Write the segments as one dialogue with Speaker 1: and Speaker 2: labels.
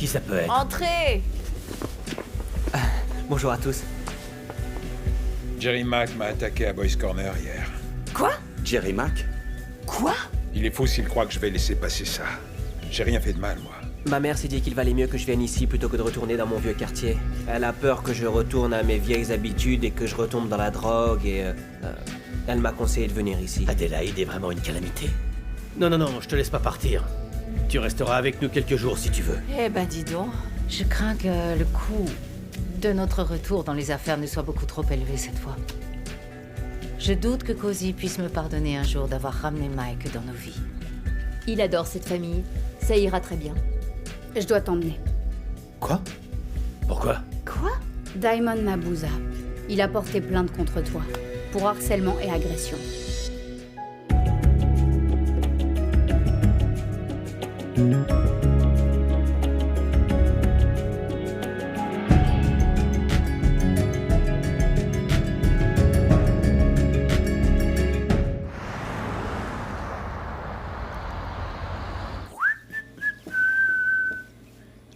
Speaker 1: Qui ça peut être?
Speaker 2: Entrez!
Speaker 1: Bonjour à tous.
Speaker 3: Jerry Mack m'a attaqué à Boys Corner hier.
Speaker 2: Quoi?
Speaker 4: Jerry Mack?
Speaker 2: Quoi?
Speaker 3: Il est fou s'il croit que je vais laisser passer ça. J'ai rien fait de mal, moi.
Speaker 1: Ma mère s'est dit qu'il valait mieux que je vienne ici plutôt que de retourner dans mon vieux quartier. Elle a peur que je retourne à mes vieilles habitudes et que je retombe dans la drogue et... elle m'a conseillé de venir ici.
Speaker 5: Adélaïde est vraiment une calamité.
Speaker 6: Non, je te laisse pas partir. Tu resteras avec nous quelques jours si tu veux.
Speaker 2: Eh ben dis donc.
Speaker 7: Je crains que le coût de notre retour dans les affaires ne soit beaucoup trop élevé cette fois. Je doute que Cozy puisse me pardonner un jour d'avoir ramené Mike dans nos vies.
Speaker 8: Il adore cette famille. Ça ira très bien.
Speaker 9: Je dois t'emmener.
Speaker 6: Quoi? Pourquoi?
Speaker 9: Quoi? Diamond Mabouza. Il a porté plainte contre toi. Pour harcèlement et agression.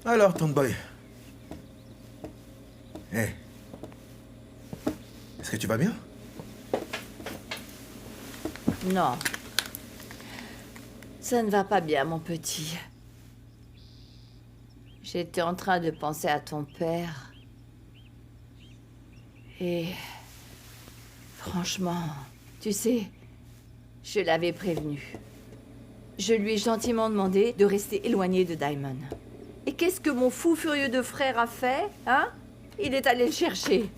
Speaker 4: Alors, Tomboy. Hé. Est-ce que tu vas bien?
Speaker 2: Non. Ça ne va pas bien, mon petit. J'étais en train de penser à ton père. Et... franchement, tu sais, je l'avais prévenu. Je lui ai gentiment demandé de rester éloigné de Diamond. Et qu'est-ce que mon fou furieux de frère a fait, hein? Il est allé le chercher.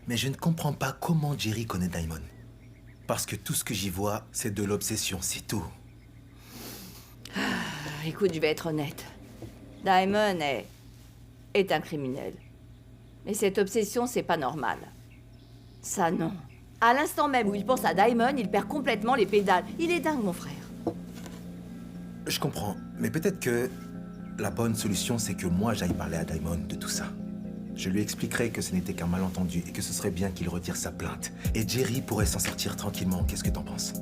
Speaker 4: Mais je ne comprends pas comment Jerry connaît Diamond. Parce que tout ce que j'y vois, c'est de l'obsession, c'est tout.
Speaker 2: Écoute, je vais être honnête. Diamond est un criminel. Mais cette obsession, c'est pas normal. Ça, non. À l'instant même où il pense à Diamond, il perd complètement les pédales. Il est dingue, mon frère.
Speaker 4: Je comprends, mais peut-être que la bonne solution, c'est que moi, j'aille parler à Diamond de tout ça. Je lui expliquerai que ce n'était qu'un malentendu et que ce serait bien qu'il retire sa plainte. Et Jerry pourrait s'en sortir tranquillement. Qu'est-ce que t'en penses?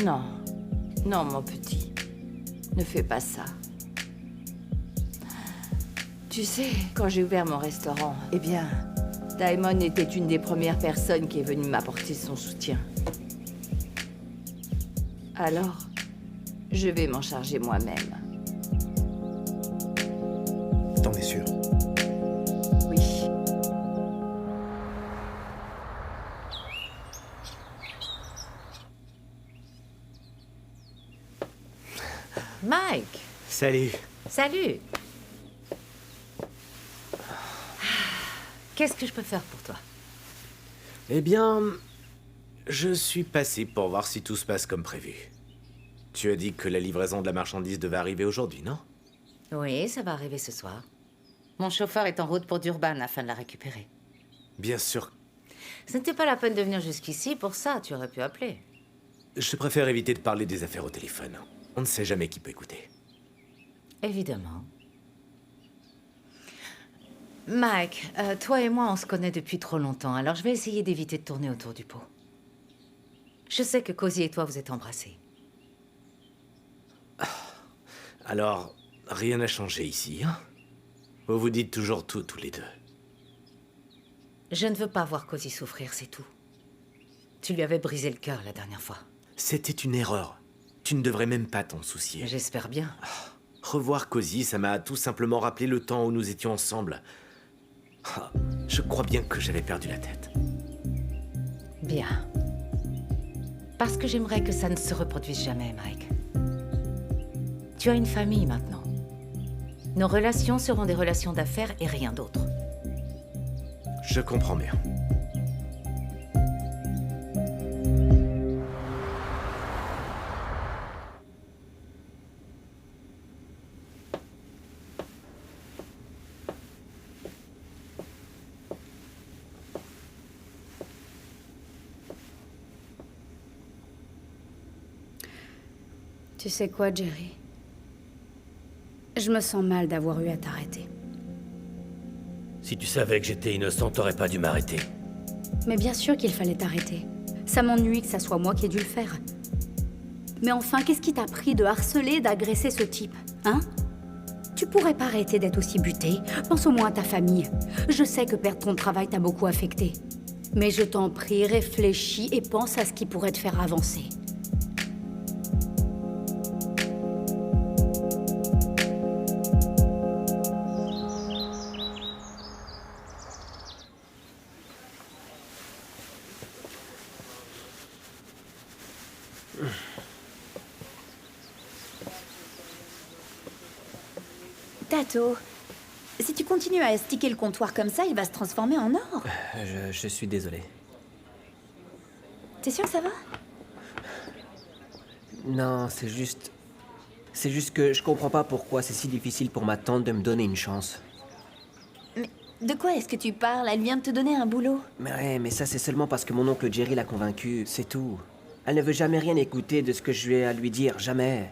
Speaker 2: Non. Non, mon petit. Ne fais pas ça. Tu sais, quand j'ai ouvert mon restaurant, eh bien, Diamond était une des premières personnes qui est venue m'apporter son soutien. Alors, je vais m'en charger moi-même.
Speaker 4: T'en es sûr?
Speaker 2: Oui.
Speaker 7: Mike!
Speaker 1: Salut.
Speaker 7: Salut! Qu'est-ce que je peux faire pour toi?
Speaker 5: Eh bien, je suis passé pour voir si tout se passe comme prévu. Tu as dit que la livraison de la marchandise devait arriver aujourd'hui, non?
Speaker 7: Oui, ça va arriver ce soir. Mon chauffeur est en route pour Durban afin de la récupérer.
Speaker 5: Bien sûr.
Speaker 7: Ce n'était pas la peine de venir jusqu'ici, pour ça, tu aurais pu appeler.
Speaker 5: Je préfère éviter de parler des affaires au téléphone. On ne sait jamais qui peut écouter.
Speaker 7: Évidemment. Mike, toi et moi, on se connaît depuis trop longtemps, alors je vais essayer d'éviter de tourner autour du pot. Je sais que Cozy et toi, vous êtes embrassés.
Speaker 5: Alors, rien n'a changé ici, hein? Vous vous dites toujours tout, tous les deux.
Speaker 7: Je ne veux pas voir Cozy souffrir, c'est tout. Tu lui avais brisé le cœur la dernière fois.
Speaker 5: C'était une erreur. Tu ne devrais même pas t'en soucier.
Speaker 7: J'espère bien.
Speaker 5: Revoir Cozy, ça m'a tout simplement rappelé le temps où nous étions ensemble. Je crois bien que j'avais perdu la tête.
Speaker 7: Bien. Parce que j'aimerais que ça ne se reproduise jamais, Mike. Tu as une famille maintenant. Nos relations seront des relations d'affaires et rien d'autre.
Speaker 5: Je comprends bien.
Speaker 9: Tu sais quoi, Jerry? Je me sens mal d'avoir eu à t'arrêter.
Speaker 6: Si tu savais que j'étais innocent, t'aurais pas dû m'arrêter.
Speaker 9: Mais bien sûr qu'il fallait t'arrêter. Ça m'ennuie que ça soit moi qui ai dû le faire. Mais enfin, qu'est-ce qui t'a pris de harceler, d'agresser ce type, hein? Tu pourrais pas arrêter d'être aussi buté? Pense au moins à ta famille. Je sais que perdre ton travail t'a beaucoup affecté. Mais je t'en prie, réfléchis et pense à ce qui pourrait te faire avancer.
Speaker 8: Tato, si tu continues à astiquer le comptoir comme ça, il va se transformer en or.
Speaker 1: Je suis désolé.
Speaker 8: T'es sûr que ça va?
Speaker 1: Non, c'est juste... C'est juste que je comprends pas pourquoi c'est si difficile pour ma tante de me donner une chance.
Speaker 8: Mais de quoi est-ce que tu parles? Elle vient de te donner un boulot.
Speaker 1: Mais ouais, mais ça c'est seulement parce que mon oncle Jerry l'a convaincue, c'est tout. Elle ne veut jamais rien écouter de ce que je lui ai à lui dire, jamais.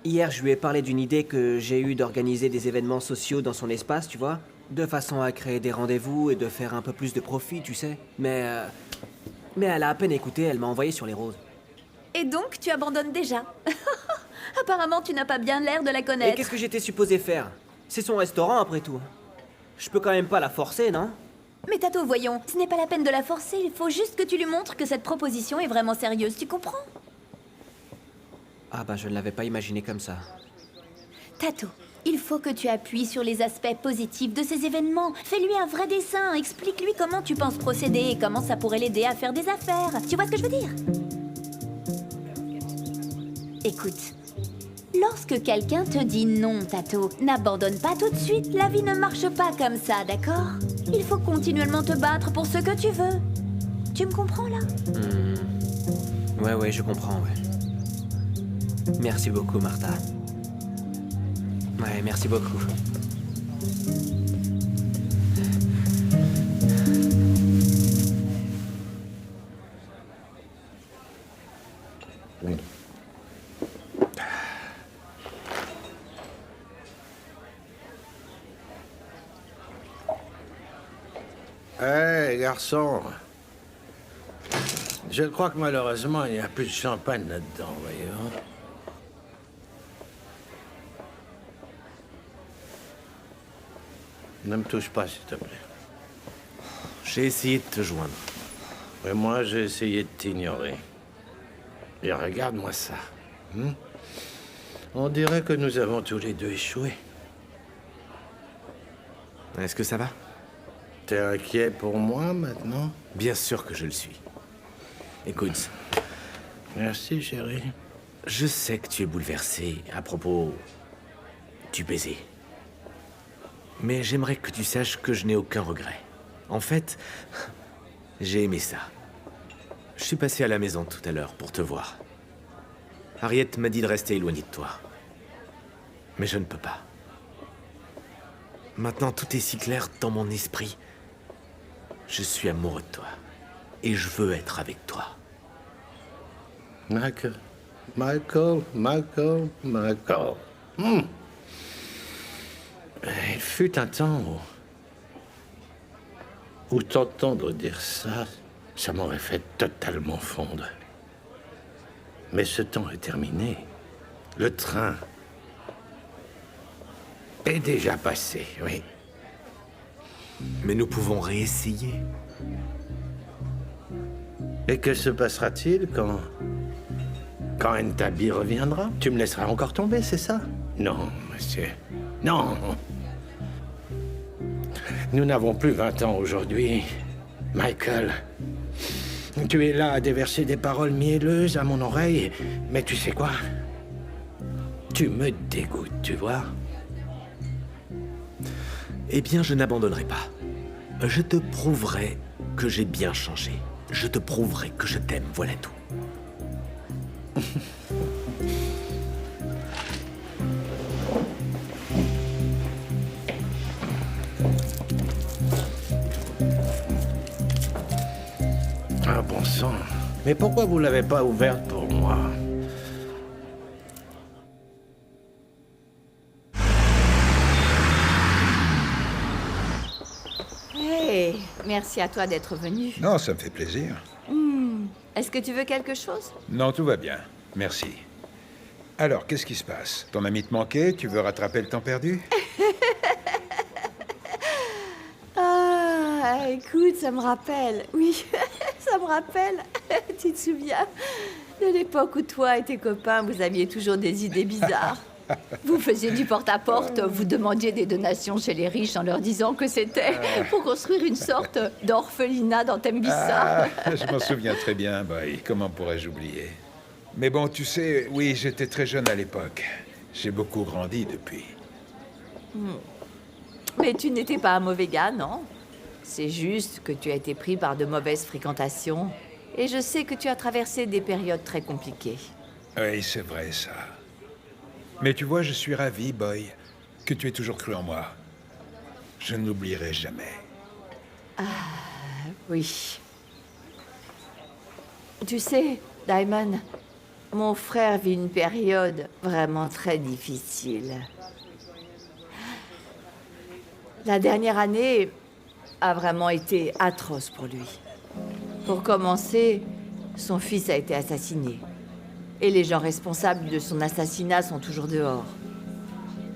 Speaker 1: Hier, je lui ai parlé d'une idée que j'ai eue d'organiser des événements sociaux dans son espace, tu vois, de façon à créer des rendez-vous et de faire un peu plus de profit, tu sais. Mais elle a à peine écouté, elle m'a envoyé sur les roses.
Speaker 8: Et donc, tu abandonnes déjà. Apparemment, tu n'as pas bien l'air de la
Speaker 1: Et
Speaker 8: connaître.
Speaker 1: qu'est-ce que j'étais supposé faire? C'est son restaurant, après tout. Je peux quand même pas la forcer, non?
Speaker 8: Mais Tato, voyons, ce n'est pas la peine de la forcer, il faut juste que tu lui montres que cette proposition est vraiment sérieuse, tu comprends?
Speaker 1: Ah bah, je ne l'avais pas imaginé comme ça.
Speaker 8: Tato, il faut que tu appuies sur les aspects positifs de ces événements. Fais-lui un vrai dessin, explique-lui comment tu penses procéder et comment ça pourrait l'aider à faire des affaires. Tu vois ce que je veux dire? Écoute, lorsque quelqu'un te dit non, Tato, n'abandonne pas tout de suite. La vie ne marche pas comme ça, d'accord? Il faut continuellement te battre pour ce que tu veux. Tu me comprends, là?
Speaker 1: Ouais, je comprends, ouais. Merci beaucoup, Martha. Ouais, merci beaucoup.
Speaker 10: Hé, garçon. Je crois que malheureusement, il n'y a plus de champagne là-dedans, voyons. Ne me touche pas, s'il te plaît.
Speaker 5: J'ai essayé de te joindre.
Speaker 10: Et moi, j'ai essayé de t'ignorer. Et regarde-moi ça. On dirait que nous avons tous les deux échoué.
Speaker 5: Est-ce que ça va?
Speaker 10: T'es inquiet pour moi, maintenant?
Speaker 5: Bien sûr que je le suis. Écoute,
Speaker 10: Merci, chérie.
Speaker 5: je sais que tu es bouleversé à propos du baiser. Mais j'aimerais que tu saches que je n'ai aucun regret. En fait, j'ai aimé ça. Je suis passé à la maison tout à l'heure pour te voir. Harriet m'a dit de rester éloigné de toi. Mais je ne peux pas. Maintenant, tout est si clair dans mon esprit. Je suis amoureux de toi. Et je veux être avec toi.
Speaker 10: Michael. Il fut un temps où t'entendre dire ça, ça m'aurait fait totalement fondre. Mais ce temps est terminé. Le train est déjà passé, oui.
Speaker 5: Mais nous pouvons réessayer.
Speaker 10: Et que se passera-t-il quand Ntabi reviendra? Tu me laisseras encore tomber, c'est ça? Non, monsieur. Non. Nous n'avons plus 20 ans aujourd'hui. Michael, tu es là à déverser des paroles mielleuses à mon oreille, mais tu sais quoi? Tu me dégoûtes, tu vois?
Speaker 5: Eh bien, je n'abandonnerai pas. Je te prouverai que j'ai bien changé. Je te prouverai que je t'aime, voilà tout.
Speaker 10: Ah, bon sang. Mais pourquoi vous l'avez pas ouverte pour moi?
Speaker 2: Hey, merci à toi d'être venu.
Speaker 3: Non, ça me fait plaisir.
Speaker 2: Est-ce que tu veux quelque chose?
Speaker 3: Non, tout va bien. Merci. Alors, qu'est-ce qui se passe? Ton ami te manquait? Tu veux rattraper le temps perdu?
Speaker 2: Ah, écoute, ça me rappelle. Oui, ça me rappelle. Tu te souviens de l'époque où toi et tes copains, vous aviez toujours des idées bizarres. Vous faisiez du porte-à-porte, vous demandiez des donations chez les riches en leur disant que c'était pour construire une sorte d'orphelinat dans Tembissa.
Speaker 3: Je m'en souviens très bien, boy. Comment pourrais-je oublier? Mais bon, tu sais, oui, j'étais très jeune à l'époque. J'ai beaucoup grandi depuis.
Speaker 2: Mais tu n'étais pas un mauvais gars, non? C'est juste que tu as été pris par de mauvaises fréquentations. Et je sais que tu as traversé des périodes très compliquées.
Speaker 3: Oui, c'est vrai, ça. Mais tu vois, je suis ravi, boy, que tu aies toujours cru en moi. Je ne l'oublierai jamais.
Speaker 2: Oui. Tu sais, Diamond, mon frère vit une période vraiment très difficile. La dernière année a vraiment été atroce pour lui. Pour commencer, son fils a été assassiné. Et les gens responsables de son assassinat sont toujours dehors.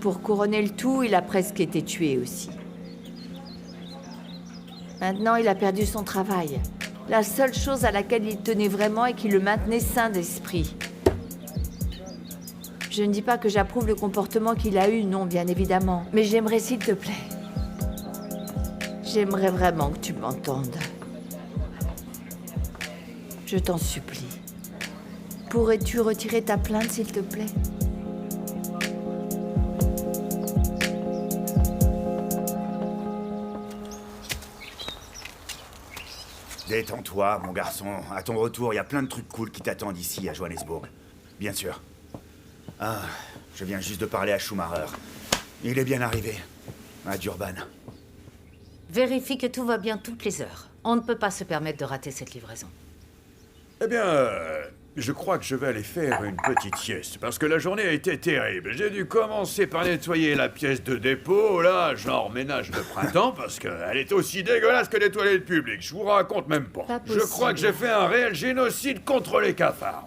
Speaker 2: Pour couronner le tout, il a presque été tué aussi. Maintenant, il a perdu son travail. La seule chose à laquelle il tenait vraiment et qui le maintenait sain d'esprit. Je ne dis pas que j'approuve le comportement qu'il a eu, non, bien évidemment. Mais j'aimerais, s'il te plaît. J'aimerais vraiment que tu m'entendes. Je t'en supplie. Pourrais-tu retirer ta plainte, s'il te plaît?
Speaker 11: Détends-toi, mon garçon. À ton retour, il y a plein de trucs cool qui t'attendent ici, à Johannesburg. Bien sûr. Ah, je viens juste de parler à Schumacher. Il est bien arrivé. À Durban.
Speaker 7: Vérifie que tout va bien toutes les heures. On ne peut pas se permettre de rater cette livraison.
Speaker 12: Eh bien, je crois que je vais aller faire une petite sieste, parce que la journée a été terrible. J'ai dû commencer par nettoyer la pièce de dépôt, là, genre ménage de printemps, parce qu'elle est aussi dégueulasse que les toilettes publiques. Je vous raconte même pas. Je crois que j'ai fait un réel génocide contre les cafards.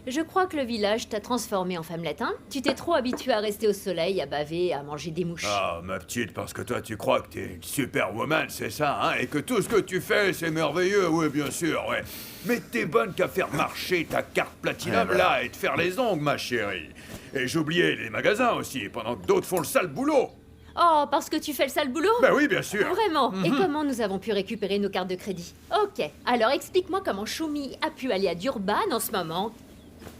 Speaker 13: Je crois que le village t'a transformé en femmelette, hein? Tu t'es trop habitué à rester au soleil, à baver, à manger des mouches.
Speaker 12: Ah, ma petite, parce que toi, tu crois que t'es une superwoman, c'est ça, hein? Et que tout ce que tu fais, c'est merveilleux, oui, bien sûr, ouais. Mais t'es bonne qu'à faire marcher ta carte platinum, là, et te faire les ongles, ma chérie. Et j'oubliais les magasins aussi, pendant que d'autres font le sale boulot.
Speaker 13: Oh, parce que tu fais le sale boulot?
Speaker 12: Ben oui, bien sûr.
Speaker 13: Vraiment? Et comment nous avons pu récupérer nos cartes de crédit? Ok, alors explique-moi comment Choumi a pu aller à Durban en ce moment.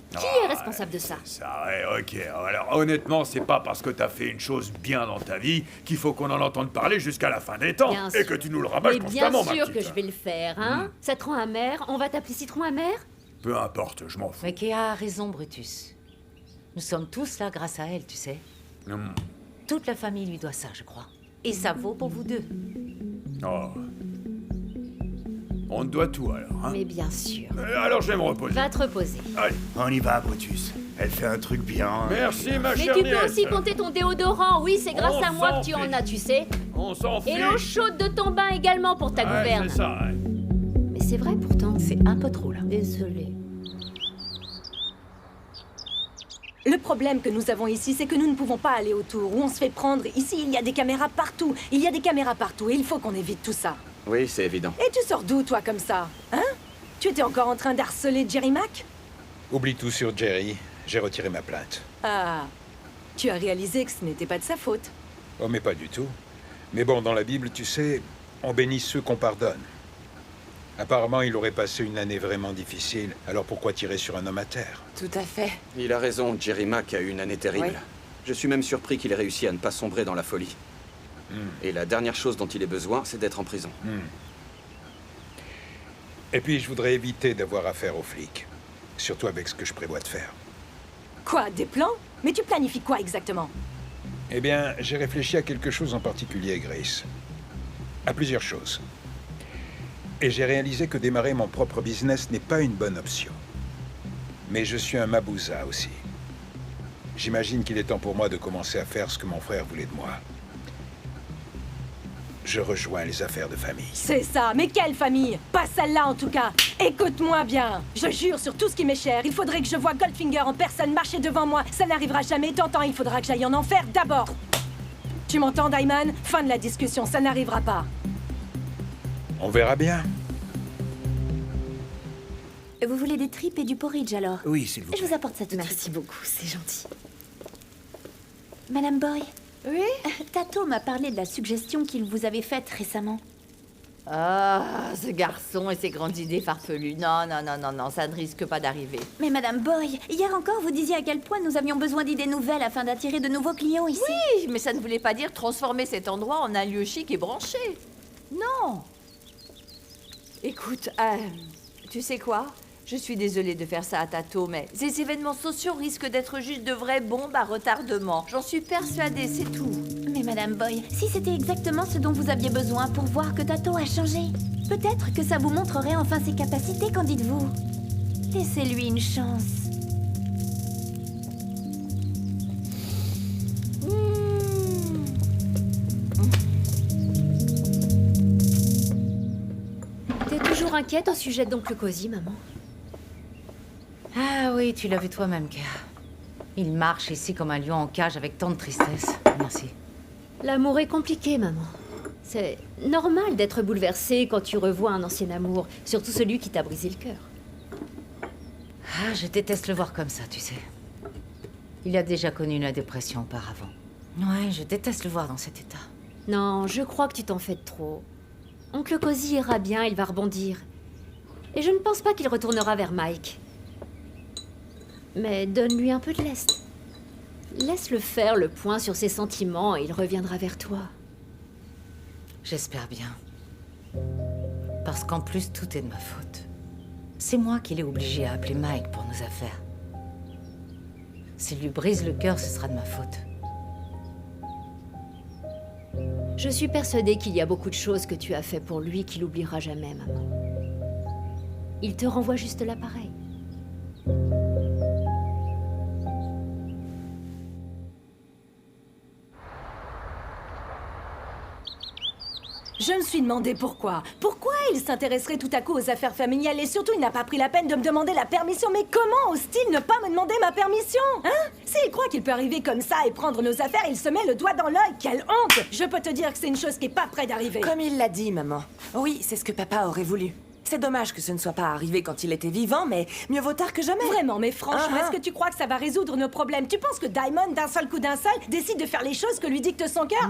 Speaker 13: Qui est responsable de ça?
Speaker 12: Ça, ouais, ok. Alors, honnêtement, c'est pas parce que t'as fait une chose bien dans ta vie qu'il faut qu'on en entende parler jusqu'à la fin des temps.
Speaker 13: Bien
Speaker 12: et
Speaker 13: sûr.
Speaker 12: que tu nous le rabâches
Speaker 13: Mais
Speaker 12: constamment,
Speaker 13: bien
Speaker 12: ma
Speaker 13: sûr
Speaker 12: petite.
Speaker 13: que je vais le faire, hein? Ça te rend amer? On va t'appeler citron amer?
Speaker 12: Peu importe, je m'en fous.
Speaker 7: Mais Kéa a raison, Brutus. Nous sommes tous là grâce à elle, tu sais. Toute la famille lui doit ça, je crois. Et ça vaut pour vous deux.
Speaker 12: Oh. On te doit tout, alors, hein?
Speaker 13: Mais bien sûr.
Speaker 12: Alors, je vais me reposer.
Speaker 13: Va te reposer.
Speaker 12: Allez.
Speaker 11: On y va, Brutus. Elle fait un truc bien.
Speaker 12: Merci, ma
Speaker 13: Mais
Speaker 12: chère
Speaker 13: tu peux
Speaker 12: nièce.
Speaker 13: aussi compter ton déodorant. Oui, c'est grâce
Speaker 12: On
Speaker 13: à moi
Speaker 12: s'en
Speaker 13: que tu en
Speaker 12: fiche.
Speaker 13: as, tu sais.
Speaker 12: On s'en fiche.
Speaker 13: Et l'eau chaude de ton bain également pour ta gouverne.
Speaker 12: C'est ça, ouais.
Speaker 13: Mais c'est vrai pourtant.
Speaker 7: C'est un peu trop, là.
Speaker 13: Désolée.
Speaker 14: Le problème que nous avons ici, c'est que nous ne pouvons pas aller autour, où on se fait prendre. Ici, il y a des caméras partout. Il y a des caméras partout et il faut qu'on évite tout ça.
Speaker 15: Oui, c'est évident.
Speaker 14: Et tu sors d'où, toi, comme ça? Hein? Tu étais encore en train d'harceler Jerry Mack?
Speaker 3: Oublie tout sur Jerry. J'ai retiré ma plainte.
Speaker 14: Ah, tu as réalisé que ce n'était pas de sa faute.
Speaker 3: Oh, mais pas du tout. Mais bon, dans la Bible, tu sais, on bénit ceux qu'on pardonne. Apparemment, il aurait passé une année vraiment difficile. Alors pourquoi tirer sur un homme à terre?
Speaker 2: Tout à fait.
Speaker 15: Il a raison, Jerry Mack a eu une année terrible.
Speaker 2: Oui.
Speaker 15: Je suis même surpris qu'il ait réussi à ne pas sombrer dans la folie. Et la dernière chose dont il ait besoin, c'est d'être en prison.
Speaker 3: Et puis, je voudrais éviter d'avoir affaire aux flics. Surtout avec ce que je prévois de faire.
Speaker 14: Quoi, des plans? Mais tu planifies quoi exactement?
Speaker 3: Eh bien, j'ai réfléchi à quelque chose en particulier, Grace. À plusieurs choses. Et j'ai réalisé que démarrer mon propre business n'est pas une bonne option. Mais je suis un mabouza aussi. J'imagine qu'il est temps pour moi de commencer à faire ce que mon frère voulait de moi. je rejoins les affaires de famille.
Speaker 14: C'est ça, mais quelle famille? Pas celle-là en tout cas. Écoute-moi bien. Je jure sur tout ce qui m'est cher, il faudrait que je voie Goldfinger en personne marcher devant moi. Ça n'arrivera jamais, t'entends, il faudra que j'aille en enfer d'abord. Tu m'entends, Daimon? Fin de la discussion, ça n'arrivera pas.
Speaker 3: On verra bien.
Speaker 8: Vous voulez des tripes et du porridge alors?
Speaker 1: Oui, s'il vous plaît.
Speaker 8: Je vous apporte ça tout de suite.
Speaker 13: Merci beaucoup, c'est gentil.
Speaker 8: Madame Boy?
Speaker 2: Oui?
Speaker 8: Tato m'a parlé de la suggestion qu'il vous avait faite récemment.
Speaker 2: Ah, ce garçon et ses grandes idées farfelues. Non, non, non, non, non, ça ne risque pas d'arriver.
Speaker 8: Mais Madame Boy, hier encore vous disiez à quel point nous avions besoin d'idées nouvelles afin d'attirer de nouveaux clients ici.
Speaker 2: Oui, mais ça ne voulait pas dire transformer cet endroit en un lieu chic et branché. Non. Écoute, tu sais quoi? Je suis désolée de faire ça à Tato, mais ces événements sociaux risquent d'être juste de vraies bombes à retardement. J'en suis persuadée, c'est tout.
Speaker 8: Mais Madame Boy, si c'était exactement ce dont vous aviez besoin pour voir que Tato a changé, peut-être que ça vous montrerait enfin ses capacités, qu'en dites-vous? Laissez-lui une chance.
Speaker 13: T'es toujours inquiète au sujet d'Oncle Cozy, maman?
Speaker 7: Ah oui, tu l'as vu toi-même, Kea. Il marche ici comme un lion en cage avec tant de tristesse. Merci.
Speaker 13: L'amour est compliqué, maman. C'est normal d'être bouleversée quand tu revois un ancien amour, surtout celui qui t'a brisé le cœur.
Speaker 7: Ah, je déteste le voir comme ça, tu sais. Il a déjà connu la dépression auparavant. Ouais, je déteste le voir dans cet état.
Speaker 13: Non, je crois que tu t'en fais de trop. Oncle Cozy ira bien, il va rebondir. Et je ne pense pas qu'il retournera vers Mike. Mais donne-lui un peu de lest. Laisse-le faire le point sur ses sentiments et il reviendra vers toi.
Speaker 7: J'espère bien. Parce qu'en plus, tout est de ma faute. C'est moi qui l'ai obligé à appeler Mike pour nos affaires. S'il lui brise le cœur, ce sera de ma faute.
Speaker 13: Je suis persuadée qu'il y a beaucoup de choses que tu as fait pour lui qu'il n'oubliera jamais, maman. Il te renvoie juste l'appareil.
Speaker 14: Je me suis demandé pourquoi. Pourquoi il s'intéresserait tout à coup aux affaires familiales et surtout il n'a pas pris la peine de me demander la permission. Mais comment ose-t-il ne pas me demander ma permission? Hein? S'il croit qu'il peut arriver comme ça et prendre nos affaires, il se met le doigt dans l'œil. Quelle honte! Je peux te dire que c'est une chose qui est pas près d'arriver.
Speaker 16: Comme il l'a dit, maman. Oui, c'est ce que papa aurait voulu. C'est dommage que ce ne soit pas arrivé quand il était vivant, mais mieux vaut tard que jamais.
Speaker 14: Vraiment, mais franchement, est-ce que tu crois que ça va résoudre nos problèmes? Tu penses que Daimon, d'un seul coup d'un seul, décide de faire les choses que lui dicte son cœur?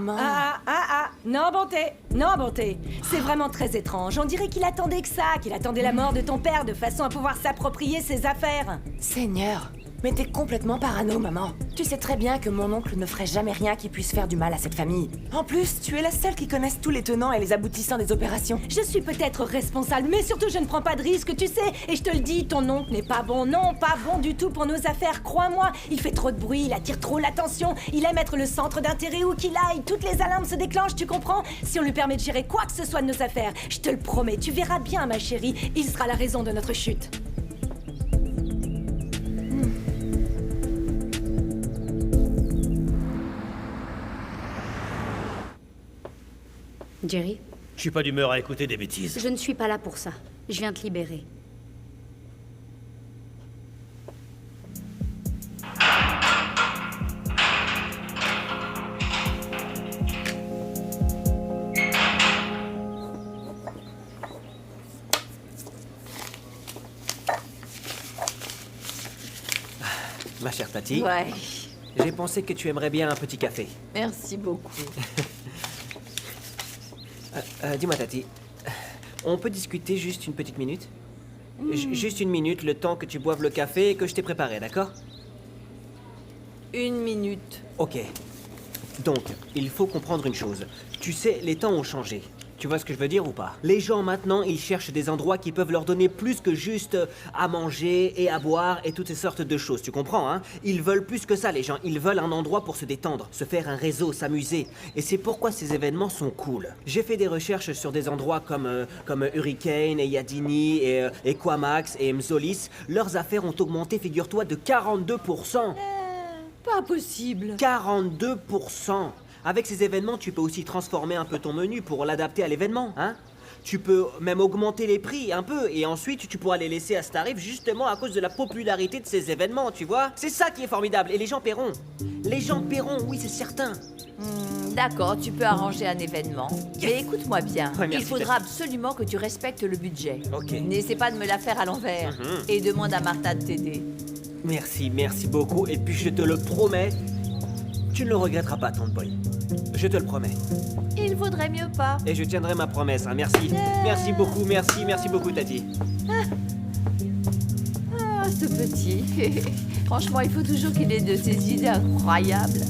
Speaker 14: Non, bonté. Non, bonté. C'est vraiment très étrange. On dirait qu'il attendait que ça, qu'il attendait la mort de ton père de façon à pouvoir s'approprier ses affaires.
Speaker 16: Seigneur, mais t'es complètement parano, maman. Tu sais très bien que mon oncle ne ferait jamais rien qui puisse faire du mal à cette famille. En plus, tu es la seule qui connaisse tous les tenants et les aboutissants des opérations.
Speaker 14: Je suis peut-être responsable, mais surtout je ne prends pas de risques, tu sais. Et je te le dis, ton oncle n'est pas bon. Non, pas bon du tout pour nos affaires, crois-moi. Il fait trop de bruit, il attire trop l'attention. Il aime être le centre d'intérêt où qu'il aille. Toutes les alarmes se déclenchent, tu comprends? Si on lui permet de gérer quoi que ce soit de nos affaires, je te le promets, tu verras bien, ma chérie. Il sera la raison de notre chute.
Speaker 9: Jerry,
Speaker 6: Je suis pas d'humeur à écouter des bêtises.
Speaker 9: je ne suis pas là pour ça. Je viens te libérer.
Speaker 1: Ma chère Tati.
Speaker 2: Ouais.
Speaker 1: J'ai pensé que tu aimerais bien un petit café.
Speaker 2: Merci beaucoup.
Speaker 1: Dis-moi, Tati, on peut discuter juste une petite minute? Juste une minute, le temps que tu boives le café et que je t'ai préparé, d'accord?
Speaker 2: 1 minute.
Speaker 1: Ok. Donc, il faut comprendre une chose. Tu sais, les temps ont changé. Tu vois ce que je veux dire ou pas? Les gens maintenant, ils cherchent des endroits qui peuvent leur donner plus que juste à manger et à boire et toutes ces sortes de choses. Tu comprends, hein? Ils veulent plus que ça, les gens. Ils veulent un endroit pour se détendre, se faire un réseau, s'amuser. Et c'est pourquoi ces événements sont cool. J'ai fait des recherches sur des endroits comme Hurricane et Yadini et Quamax et Mzolis. Leurs affaires ont augmenté, figure-toi, de 42%.
Speaker 2: Pas possible.
Speaker 1: 42%. Avec ces événements, tu peux aussi transformer un peu ton menu pour l'adapter à l'événement, hein. Tu peux même augmenter les prix un peu, et ensuite tu pourras les laisser à ce tarif justement à cause de la popularité de ces événements, tu vois. C'est ça qui est formidable, et les gens paieront. Les gens paieront, oui, c'est certain.
Speaker 2: D'accord, tu peux arranger un événement. Mais écoute-moi bien,
Speaker 1: Ouais, merci,
Speaker 2: il faudra
Speaker 1: Tati.
Speaker 2: absolument que tu respectes le budget.
Speaker 1: Ok.
Speaker 2: N'essaie pas de me la faire à l'envers. Et demande à Martha de t'aider.
Speaker 1: Merci beaucoup, et puis je te le promets, tu ne le regretteras pas, Tante Boy. Je te le promets.
Speaker 2: Il vaudrait mieux pas.
Speaker 1: Et je tiendrai ma promesse, hein. Merci. Merci beaucoup, Tati.
Speaker 2: Ah, ce petit. Franchement, il faut toujours qu'il ait de ces idées incroyables.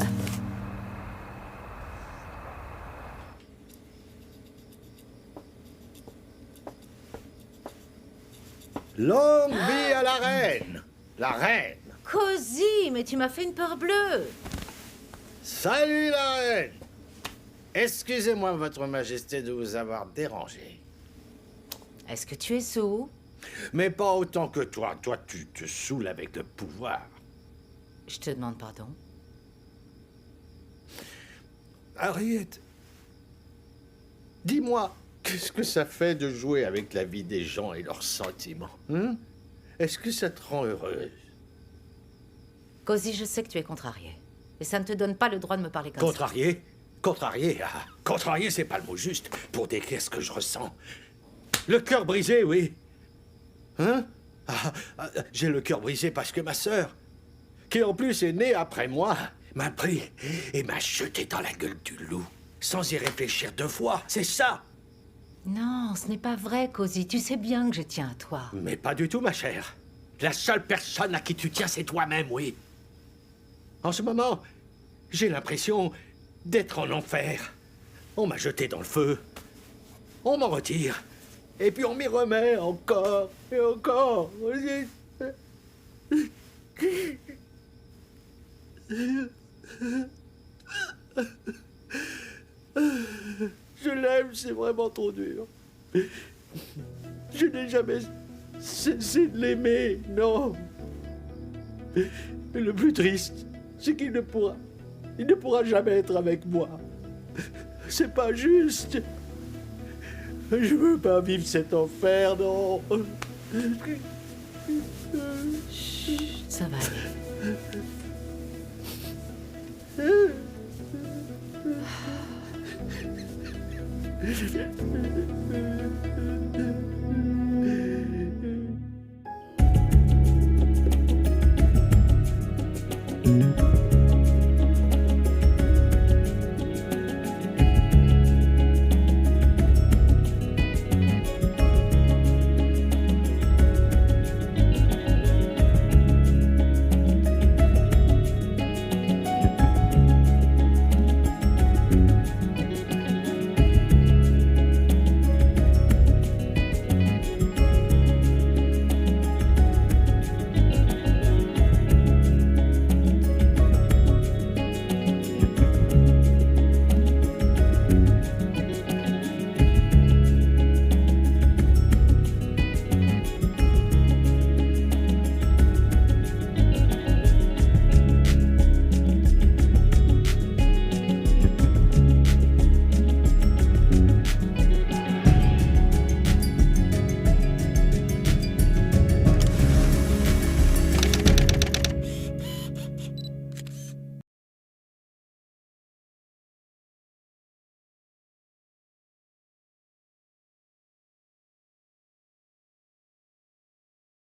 Speaker 10: Longue vie à la reine! La reine!
Speaker 7: Cozy, mais tu m'as fait une peur bleue.
Speaker 10: Salut la reine! Excusez-moi, votre majesté, de vous avoir dérangé.
Speaker 7: Est-ce que tu es sous?
Speaker 10: Mais pas autant que toi. Toi, tu te saoules avec le pouvoir.
Speaker 7: Je te demande pardon.
Speaker 10: Harriet, dis-moi, qu'est-ce que ça fait de jouer avec la vie des gens et leurs sentiments, hein? Est-ce que ça te rend heureuse?
Speaker 7: Cozy, je sais que tu es contrarié. Et ça ne te donne pas le droit de me parler comme
Speaker 10: Contrarié? Contrarié? Ah, contrarié, c'est pas le mot juste pour décrire ce que je ressens. Le cœur brisé, oui. Hein? J'ai le cœur brisé parce que ma sœur, qui en plus est née après moi, m'a pris et m'a jeté dans la gueule du loup, sans y réfléchir 2 fois. C'est ça!
Speaker 7: ça. Non, ce n'est pas vrai, Cozy. Tu sais bien que je tiens à toi.
Speaker 10: Mais pas du tout, ma chère. La seule personne à qui tu tiens, c'est toi-même, oui. En ce moment, j'ai l'impression d'être en enfer. On m'a jeté dans le feu. On m'en retire. Et puis on m'y remet encore et encore. Je l'aime, c'est vraiment trop dur. Je n'ai jamais cessé de l'aimer, non. Mais le plus triste, c'est qu'il ne pourra jamais être avec moi. C'est pas juste. Je veux pas vivre cet enfer, non.
Speaker 7: Chut, ça va aller.